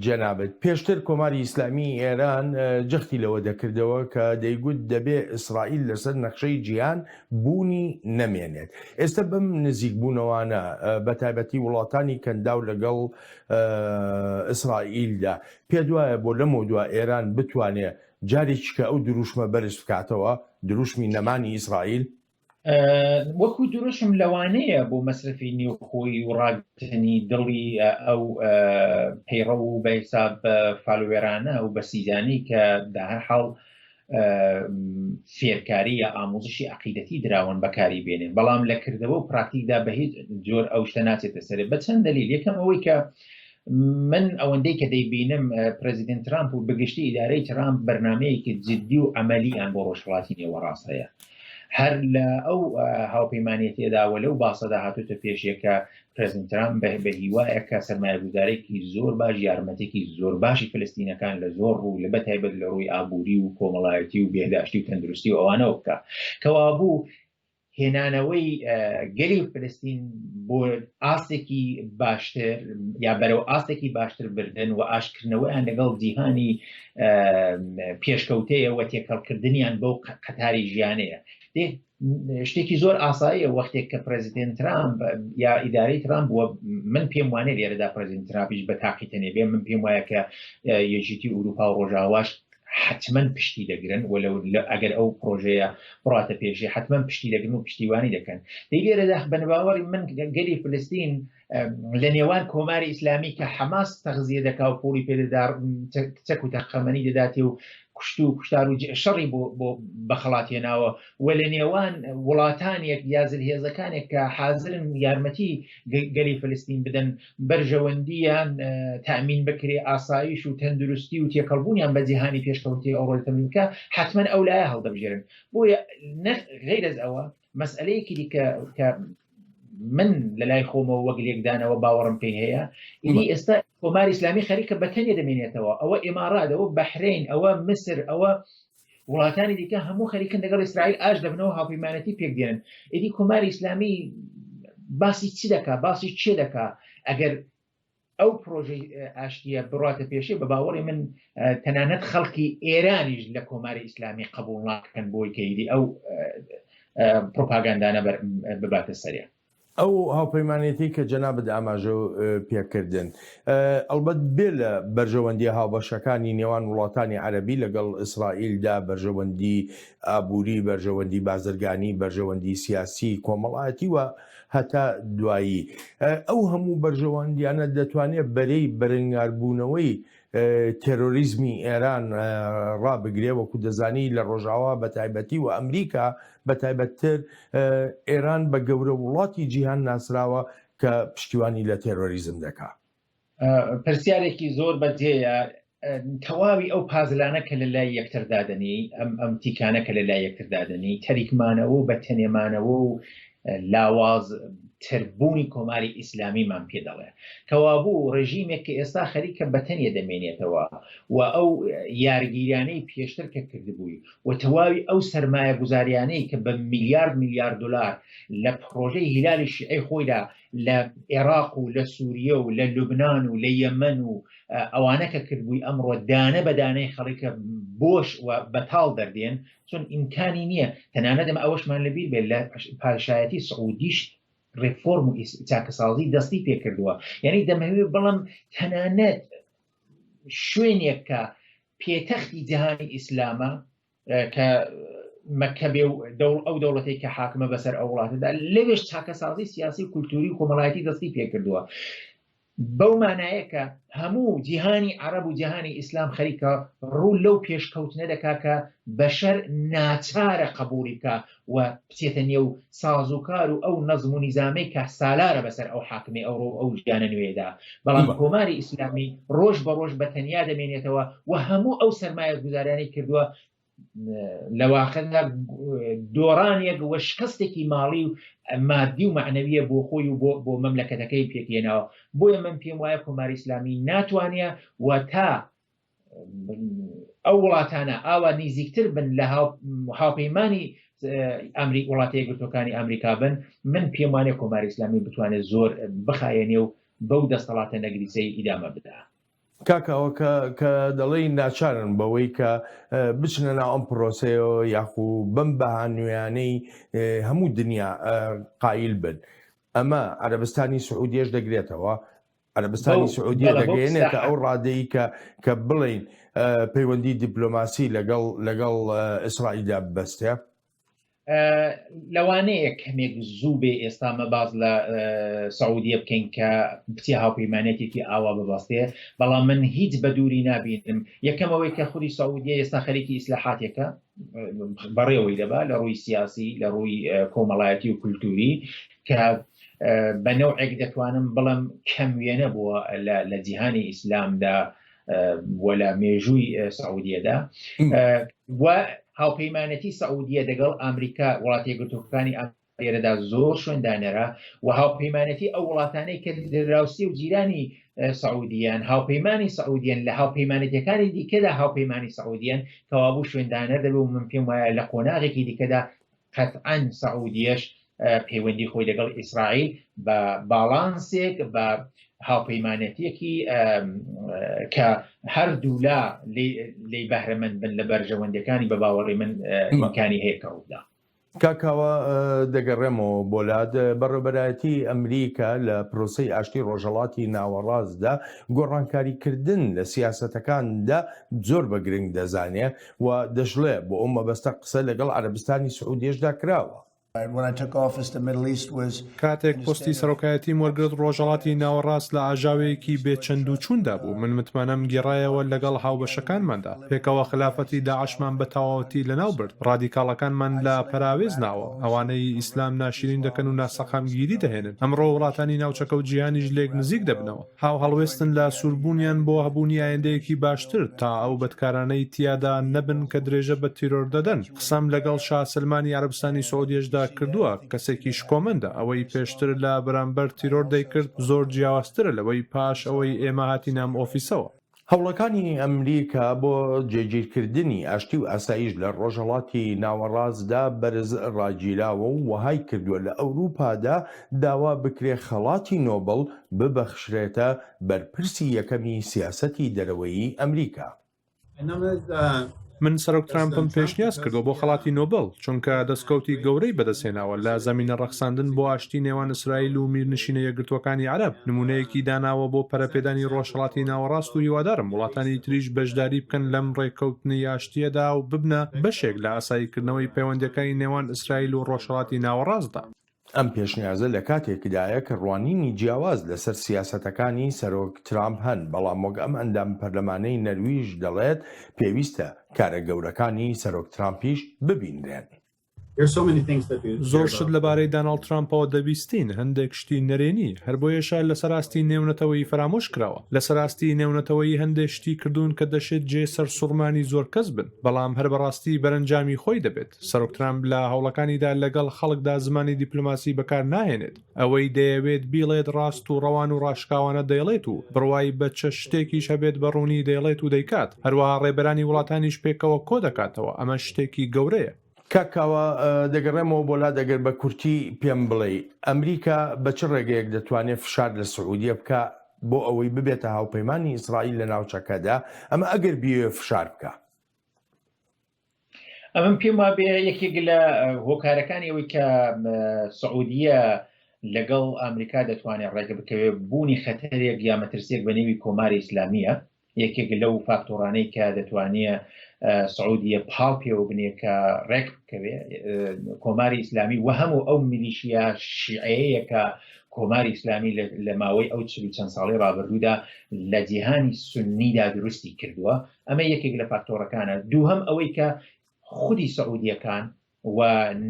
S1: جەنابەت پێشتر کۆماری ئیسلامی ئێران جەختی لەوە دەکردەوە کە دەیگوت دەبێ ئیسرائیل لەسەر نەخشەی جیهان بوونی نەمێنێت ئێستا بەم نزیک بوونەوانە بە تایبەتی وڵاتانی کەنداو لەگەڵ ئیسرائیلدا پێ دوایە بۆ لەمە دووە ئێران بتوانێت جارێکی کە ئەو دروشمە بەرز بکاتەوە دروشمی نەمانی ئیسرائیل
S3: وەکو دروشم لەوانەیە بۆ مەسرفی نێوخۆی و ڕاگرتنی دڵی ئەو پەیڕە و بە حساب فالوێرانە و بە سیزانی کە دا هەر حاڵ فێرکاری یا ئامۆزشی عەقیدەتی دراون بەکاری بێنێن بەڵام لە کردەوە و پراکتیکدا بە هیچ جۆر ئەو شتە ناچێتە سەرێ بە چەند دلیل یەکەم ئەوەی کە من ئەوەندەی کە دەیبینم پرەزیدنت ترامپ و بەگشتی ئیدارەی ترامپ بەرنامەیەکی جددی و عەمەلیان بۆ ڕۆژهەڵاتی نێوەڕاست هەیە هەر لە ئەو هاوپەیمانێتیەداوە لەو باسەدا هاتوتە پێشیەکە پرەزیدنت ترامپ بە هیوایە کە سەرمایەگوزارێکی زۆر باش یارمەتێکی زۆر باشی فلستینەکان لە زۆر ڕوو لە بەتایبەت لە ڕووی ئابووری و کۆمەڵایەتی و بێداشتی و تەندروستی و ئەوانەوە بکە کەوا بوو هێنانەوەی گەلی فلستین بۆ ئاستێکی باشتر یا بەرەو ئاستێکی باشتر بردن و ئاشکردنەوەیان لەگەڵ جیهانی پێشکەوتەیە و تێکەڵکردنیان بەو قەتاری ژیانەیە شتێکی زۆر ئاساییە وەختێک کە پرەزیدنت ترامپ یا ئیدارەی ترامپ من پێم وانێ لێرەدا پرەزیدنت ترامپیش بە تاقیتە نێبێ من پێم وایە کە یەکێتی ئوروپا و ڕۆژاواش حتمما پشتی دەگرن وەلو ئەگەر ئەو پرۆژەیە بڕاتە پێشێ حتمما پشتی دەگرن و پشتیوانی دەکەن لێرەدا بەنەباوەڕی من گەلی فلستین لە نێوان کۆماری ئیسلامی کە حەماس تەغزیە دەکا و پۆڵی پێدەدا چەک و تەقەمەنی دەداتێ و کوشت و کوشتار و شەڕی بۆ بەخەڵاتێناوە و لە نێوان وڵاتانێک یا زلهێزەکانێک کە حازرن یارمەتی گەلی فلستین بدەن بەرژەوەندیان تەمین بکرێ ئاسایش و تەندروستی و تێکەڵبوونیان بە جیهانی پێشکەوتی ئەوڕۆتەمریکا حتمما ئەو لایە هەڵدەبژێرن بۆیە غیر ئەز ئەوە مەسئلەیەکی دیکە کە من لە لای خۆمەوە وەگلێکدانەوە باوەڕم پێی هەیە ئیدی ئێستا کۆماری ئیسلامی خەریکە بەتەنێ دەمێنێتەوە ئەوە ئێمارات ئەوە بەحرین ئەوە مسر ئەوە وڵاتانی دیکە هەموو خەریکن لەگەڵ ئیسرائیل ئاش دەبنەوە هاوپەیمانەتی پێک دێنن ئیدی کۆماری ئیسلامی باسی چی دەکا باسی چێ دەکا ئەگەر ئەو پرۆژەی ئاشتیە بڕاتە پێشێ بە باوەڕی من تەنانەت خەڵکی ئێرانیش لە کۆماری ئیسلامی قبوڵ ناکەن بۆی کە ئیدی ئەو پرۆپاگاندانە بباتە سەریە
S1: ئەو هاوپەیمانێتی کە جەنابەت ئاماژە پێکردن ئەلبەت بێ لە بەرژەوەندی هاوبەشەکانی نێوان وڵاتانی عەرەبی لەگەڵ ئیسرائیلدا بەرژەوەندی ئابووری بەرژەوەندی بازرگانی بەرژەوەندی سیاسی کۆمەڵایەتی و هەتا دوایی ئەو هەموو بەرژەوەندیانە دەتوانێت بەرەی بەرەنگاربوونەوەی تێرۆریزمی ئێران ڕابگرێ وەکو دەزانی لە ڕۆژاوا بە تایبەتی و ئەمریکا بە تایبەتتر ئێران بە گەورە وڵاتی جیهان ناسراوە کە پشتیوانی لە تێرۆریزم دەکات.
S3: پرسیارێکی زۆر بەجێیە. تەواوی ئەو پازلانە کە لە لای یەکتردادنی ئەم تیکانە کە لە لای یەکتردادنی تەریکمانەوە و بە تەنێمانەوە و لاواز تربوونی کۆماری ئیسلامیمان پێ دەڵێ کەوابوو ڕژیمێک کە ئێستا خەریکە بەتەنێ دەمێنێتەوە و ئەو یارگیرانەی پێشتر کە کردبووی و تەواوی ئەو سەرمایە گوزاریانەی کە بە میلیارد دلار لە پرۆژەی هیلالی شیعەی خۆیدا لە عێراق و لە سووریە و لە لوبنان و لە یەمەن و ئەوانە کە کردبووی ئەمڕۆ دانە بەدانەی خەڵکە بۆش و بەتاڵ دەردێن چون ئیمکانی نییە تەنانەت ئەوەشمان لەبیر بێت لە پادشایەتی سعودیش ڕێفۆرم و چاکەسازی دەستی پێکردووە یعنی دەمەوێت بەڵام تەنانەت شوێنێک کە پێتەختی جیهانی ئیسلامە کە مەکتەبێ ئەو دەوڵەتی کە حاکمە بەسەر ئەو وڵاتەدا لەوێش چاکەسازی سیاسی و کولتوری و کۆمەڵایەتی دەستی پێکردووە بەو مانایە کە هەموو جیهانی عەرەب و جیهانی ئیسلام خەریکە ڕوو لەو پێشکەوتنە دەکا کە بەشەر ناچارە قبوڵی بکە و بچێتە نێو سازوکار و ئەو نەظم و نیزامەی کە سالارە بەسەر ئەو حاکمی ئەو ژیانە نوێدا بەڵام کۆماری ئیسلامی ڕۆژ بە ڕۆژ بە تەنیا دەمێنێتەوە و هەموو ئەو سەرمایە گوزارانەی کردووە لەواقعدا دۆڕانێک وە شکستێکی ماڵی و مادی و معنەویە بۆ خۆی و بۆ مەملەکەتەکەی پێکێناوە بۆیە من پێم وایە کۆماری ئیسلامی ناتوانێ و تا ئەو وڵاتانە ئاوا نزیکتر بن لە هاوپەیمانی وڵاتە یەکگرتووەکانی ئەمریکا بن من پێم وانێ کۆماری ئیسلامی بتوانێت زۆر بخایەنێ و بەو دەسەڵاتە نەگریسەی ئیدامە بدا.
S1: کاکەوە کە دەڵێی ناچارن بەوەی کە بچنە ناو ئەم پرۆسەیەوە یاخو بەم بەهان نوێیانەی هەموو دنیا قایل بن ئەمە عەرەبستانی سعودیەش دەگرێتەوە عەرەبستانی سعودیە دەگەێنێتە ئەو ڕادەیە کە بڵین پەیوەندی دیپلۆماسی لەگەڵ ئیسرائیلدا ببەستێ
S3: لەوانەیە کەمێک زوو بێ ئێستا مەباز لە سعودیە بکەین کە بچی هاوپەیمانێتێکی ئاوا ببەستێ بەڵام من هیچ بە دووری نابینم یەکەمەوەی کە خودی سعودیە ئێستا خەریکی ئیسلاحاتێکە بەڕێوەی دەبا لە ڕووی سیاسی لە ڕووی کۆمەڵایەتی و کولتوری کە بە نەوعێک دەتوانم بڵم کەم وێنە بووە لە جیهانی ئیسلامدا وە لە مێژووی سعودیەدا و هاوپەیمانەتی سعودیە دەگەڵ ئەمریکا وڵاتە یەکگرتووەکانی ئەمریکادا زۆر شوێندانەرە و هاوپەیمانەتی ئەو وڵاتانەی کە راوسی و جیرانی سعودیان هاوپەیمانی سعودیان لە هاوپەیمانەتیەکانی دیکەدا هاوپەیمانی سعودیان کەوابوو شوێندانەر دەبێت و من پێم وایە لە قۆناغێکی دیکەدا قەتعەن سعودیەش پەیوەندی خۆی لەگەڵ ئیسرائیل بە باڵانسێک بە هاوپەیمانەتیەکی کە هەردوولا لێی بەهرەمەند بن لە بەرژەوەندەکانی بە باوەڕی من ئیمکانی هەیە کەوتدا.
S1: کاکاوە دەگەڕێمەوە بۆلات بەڕێوەبەرایەتی ئەمریکا لە پرۆسەی ئاشتی ڕۆژهەڵاتی ناوەڕاستدا گۆڕانکاریکردن لە سیاسەتەکاندا زۆر بە گرنگ دەزانێ و دەژڵێ بۆ ئەو مەبەستە قسە لەگەڵ عەرەبستانی سعودیەشدا کراوە.
S2: کاتێک پۆستی سەرۆکایەتی وەرگرت ڕۆژهەڵاتی ناوەڕاست لە ئاژاوەیەکی بێچەند و چووندا بوو من متمانەم گێڕایەوە لەگەڵ هاوبەشەکانماندا پێکەوە خلافەتی داعشمان بە تەواوەتی لەناو برد ڕادیکاڵەکانمان لە پەراوێز ناوە ئەوانەی ئیسلام ناشرین دەکەن و ناسەقامگیری دەهێنن ئەمڕۆ وڵاتانی ناوچەکە و جیهانیش لێک نزیک دەبنەوە هاو هەڵوێستن لە سووربوونیان بۆ هەبوونی ئایندەیەکی باشتر تا ئەو بەدکارانەی تیادا نەبن کە درێژە بە تیرۆر دەدەن قسەم لەگەڵ شا سلمانی عەرەبستانی سعودیەشدا کردووە کەسێکی شکۆمەندە ئەوەی پێشتر لە بەرامبەر تیرۆر دەیکرد زۆر جیاوازترە لەوەی پاش ئەوەی ئێمە هاتی نام ئۆفیسەوە.
S1: هەوڵەکانی ئەمریکا بۆ جێگیرکردنی ئاشتی و ئاسایش لە ڕۆژهەڵاتی ناوەڕاستدا بەرز ڕاگیراوە و وهای کردووە لە ئەوروپادا داوا بکرێ خەڵاتی نۆبڵ ببەخشرێتە بەرپرسی یەکەمی سیاسەتی دەرەوەیی ئەمریکا.
S2: من سەرۆک ترامپم پێشنیاز کردو بۆ خەڵاتی نۆبڵ چونکە دەستکەوتی گەورەی بەدەستێناوە لە زەمینە ڕەخساندن بۆ ئاشتی نێوان ئیسرائیل و میرنشینە یەکگرتووەکانی عەرەب نمونەیەکی داناوە بۆ پەرەپێدانی ڕۆژهەڵاتی ناوەڕاست و هیوادارم وڵاتانی تریش بەشداری بکەن لەم ڕێککەوتنی ئاشتیەدا و ببنە بەشێک لە ئاساییکردنەوەی پەیوەندیەکانی نێوان ئیسرائیل و ڕۆژهەڵاتی ناوەڕاستدا.
S1: ئەم پێشنیازە لە کاتێکدایە کە ڕوانینی جیاواز لەسەر سیاسەتەکانی سەرۆک ترامپ هەن بەڵام وەک ئەم ئەندام پەرلەمانەی نەرویژ دەڵێت پێویستە کارە گەورەکانی سەرۆک ترامپیش ببینرێن.
S2: زۆر شت لەبارەی داناڵد ترامپەوە دەبیستین هەندێک شتی نەرێنی هەر بۆیەشە لە سەراستی نێونەتەوەی فرامۆش کراوە لە سەراستی نێونەتەوەی هەندێک شتی کردوون کە دەشێت جێ سەر سوڕمانی زۆر کەس بن بەڵام هەر بەڕاستی بەرەنجامی خۆی دەبێت سەرۆک ترامپ لە هەوڵەکانیدا لەگەڵ خەڵکدا زمانی دیپلۆماسی بەکار ناهێنێت ئەوەی دەیەوێت بیڵێت ڕاست و ڕەوان و ڕاشکاوانە دەیڵێت و بڕوای بە چە شتێکیش هەبێت بەڕوونی دەیڵێت و دەیکات هەروەها ڕێبەرانی وڵاتانیش پێکەوە کۆ دەکاتەوە ئەمە شتێکی گەورەیە
S1: کاکاوە دەگەڕێمەوە بۆ لا دەگەر بە کورتی پێم بڵێ ئەمریکا بە چ ڕێگەیەک دەتوانێت فشار لە سعودیە بکە بۆ ئەوەی ببێتە هاوپەیمانی ئیسرائیل لە ناوچەکەدا ئەمە ئەگەر بیێ فشار بکە
S3: ئەمەم پێم وابێ یەکێک لە هۆکارەکانی ئەوەی کە سعودیە لەگەڵ ئەمریکا دەتوانێت ڕێگە بکەوێت بوونی خەتەرێک یا مەترسێک بە نێوی کۆماری ئیسلامیە یەکێک لەو فاکتۆرانەی کە دەتوانێت سعودیە پاڵ پێوە بنێ کە ڕێک بکەوێ کۆماری ئیسلامی و هەموو ئەو میلیشیا شیعەیە کە کۆماری ئیسلامی لە ماوەی ئەو چەند ساڵی ڕابردوودا لە جیهانی سنیدا دروستی کردووە ئەمە یەکێک لە فاکتۆرەکانە دووهەم ئەوەی کە خودی سعودیەکان و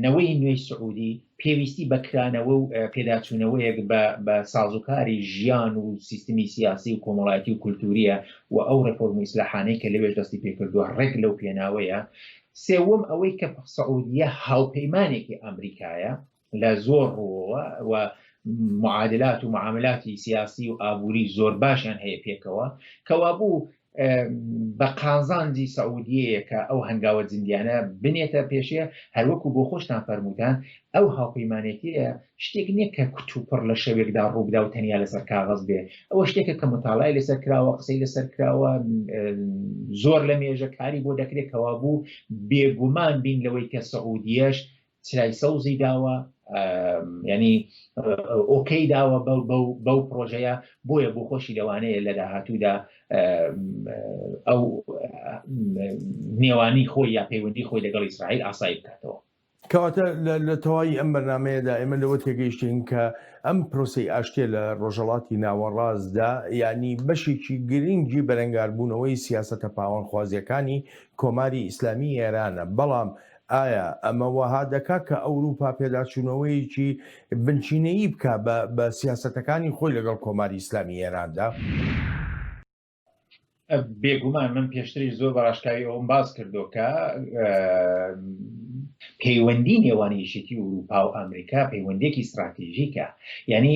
S3: نەوەی نوێی سعودی پێویستی بەکرانەوە و پێداچوونەوەیەک بە سازوکاری ژیان و سیستمی سیاسی و کۆمەڵایەتی و کولتوریە و ئەو ڕێفۆرم و ئیسلاحانەی کە لەوێش دەستی پێکردووە ڕێک لەو پێناوەیە سێوەم ئەوەی کە سعودیە هاوپەیمانێکی ئەمریکایە لە زۆر ڕۆوە و معادلات و معاملاتی سیاسی و ئابووری زۆر باشیان هەیە پێکەوە کەوابوو بە قازانجی سعودیەیە کە ئەو هەنگاوە جندیانە بنێتە پێشێ هەروەکو بۆ خۆشتان فەرمووتان ئەو هاوپەیمانێتیە شتێک نییە کە کوتوپڕ لە شەوێکدا ڕووبدا و تەنیا لەسەر کاغەز بێ ئەوە شتێکە کە متاڵای لەسەر کراوە قسەی لەسەر کراوە زۆر لە مێژە کاری بۆ دەکرێت کەوابوو بێگومان بین لەوەی کە سعودیەش چرای سەوزی داوە ینی ئۆکەی داوە بەو پرۆژەیە بۆیە بۆ خۆشی لەوانەیە لە داهاتوودا ئەو نێوانی خۆی یا پەیوەندی خۆی لەگەڵ ئیسرائیل ئاسایی بکاتەوە
S1: کەواتە لە تەواوی ئەم بەرنامەیەدا ئێمە لەوە تێگەیشتین کە ئەم پرۆسی ئاشتێ لە ڕۆژهەڵاتی ناوەڕاستدا ینی بەشێکی گرنگی بەرەنگاربوونەوەی سیاسەتە پاوەندخوازیەکانی کۆماری ئیسلامی ئێرانە بەڵام ئایا ئەمە وەها دەکا کە ئەوروپا پێداچوونەوەیکی بنچینەیی بکە بە سیاسەتەکانی خۆی لەگەڵ کۆماری ئیسلامی ئێراندا؟
S3: بێگومان من پێشتری زۆر بەڕاشکاوی ئەوم باس کردو کە پەیوەندی نێوانی یەکێتی ئەوروپا و ئەمریکا پەیوەندێکی استراتیژیکە یعنی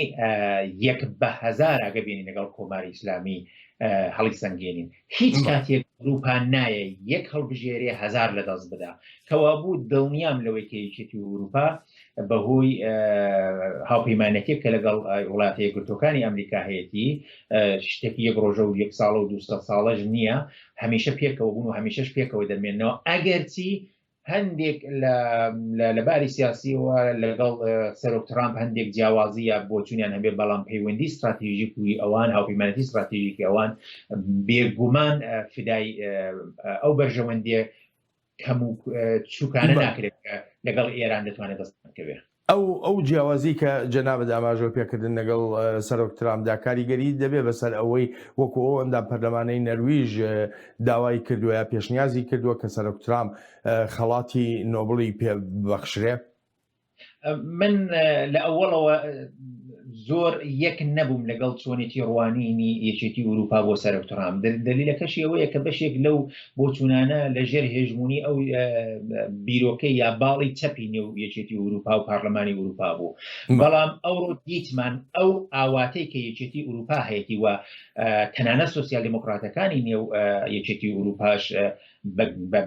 S3: یەک بە هەزار ئەگە بینی لەگەڵ کۆماری ئیسلامی هەڵی سەنگێنین هیچ کاتێک ئەوروپا نایە یەک هەڵبژێرێ هەزار لەدەست بدا کەوابوو دڵنیام لەوەی کە یەکێتی ئەوروپا بەهۆی هاوپەیمانێکی کە لەگەڵ وڵاتە یەکگرتووەکانی ئەمریکا هەیەی شتێکی یەک ڕۆژە و یەک ساڵە و 200 ساڵەش نییە هەمیشە پێکەوە بوون و هەمیشەش پێکەوە دەمێنەوە ئەگەرچی هەندێک لەباری سیاسیەوە لەگەڵ سەرۆک ترامپ هەندێک جیاوازیە بۆچوونیان هەبێت بەڵام پەیوەندی استراتیژیکی ئەوان هاوپەیمانەتی استراتیژیکی ئەوان بێگومان فدای ئەو بەرژەوەندیە کەم و چووکانە ناکرێت لەگەڵ ئێران دەتوانێت دەست بکەوێت
S1: ئەو جیاوازی کە جەنابەت ئاماژەوە پێکردن لەگەڵ سەرۆک ترامپدا کاریگەری دەبێت بەسەر ئەوەی وەکو ئەو ئەندام پەرلەمانەی نەرویژ داوای کردووە یا پێشنیازی کردووە کە سەرۆک ترامپ خەڵاتی نۆبڵی پێ بەخشرێ
S3: من لە ئەوڵەوە زۆر یەک نەبووم لەگەڵ چۆنێتی ڕوانینی یەکێتی ئەوروپا بۆ سەرۆک ترامپ دلیلەکەشی ئەوەیە کە بەشێک لەو بۆچوونانە لەژێر هێژمونی ئەو بیرۆکەی یا باڵی چەپی نێو یەکێتی ئەوروپا و پارلەمانی ئەوروپا بوو بەڵام ئەوڕۆ دیتمان ئەو ئاواتەی کە یەکێتی ئەوروپا هەیەی وە تەنانە سۆسیال دموکراتەکانی نێو یەکێتی ئەوروپاش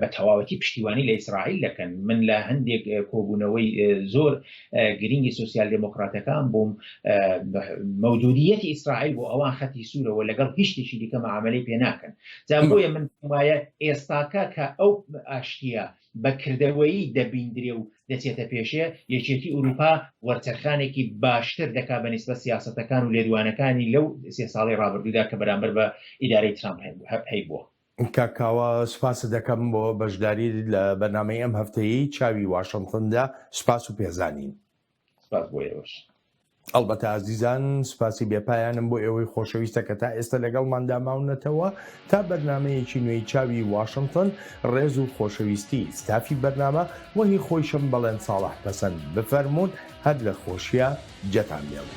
S3: بە تەواوەتی پشتیوانی لە ئیسرائیل دەکەن من لە هەندێک کۆبوونەوەی زۆر گرنگی سۆسیال دموکراتەکان بووم مەوجودیەتی ئیسرائیل بۆ ئەوان خەتی سوورەوە لەگەڵ هیچ شتێکی دیکە معاملەی پێ ناکەن جا بۆیە من وایە ئێستاکە کە ئەو ئاشتیە بەکردەوەیی دەبیندرێ و دەچێتە پێشێ یەکێتی ئەوروپا وەرچەرخانێکی باشتر دەکا بە نیسبەت سیاسەتەکان و لێدوانەکانی لەو 3 ساڵی ڕابردوودا کە بەرامبەر بە ئیدارەی ترامپ هەی بووە
S1: کاکاوە سوپاس دەکەم بۆ بەشداری لە بەرنامەی ئەم هەفتەیە چاوی واشنگتندا سوپاس و پێزانین
S3: سوپاس بۆ ئێوەش
S1: ئەڵبەتە ئازیزان سوپاسی بێپایانم بۆ ئێوەی خۆشەویستە کە تا ئێستا لەگەڵماندا ماونەتەوە تا بەرنمەیەکی نوێی چاوی واشنگتن ڕێز و خۆشەویستی ستافی بەرنامە وەهی خۆیشم بەڵێن ساڵح پەسەند بفەرمونون هەر لە خۆشیە جەتان بێڵ.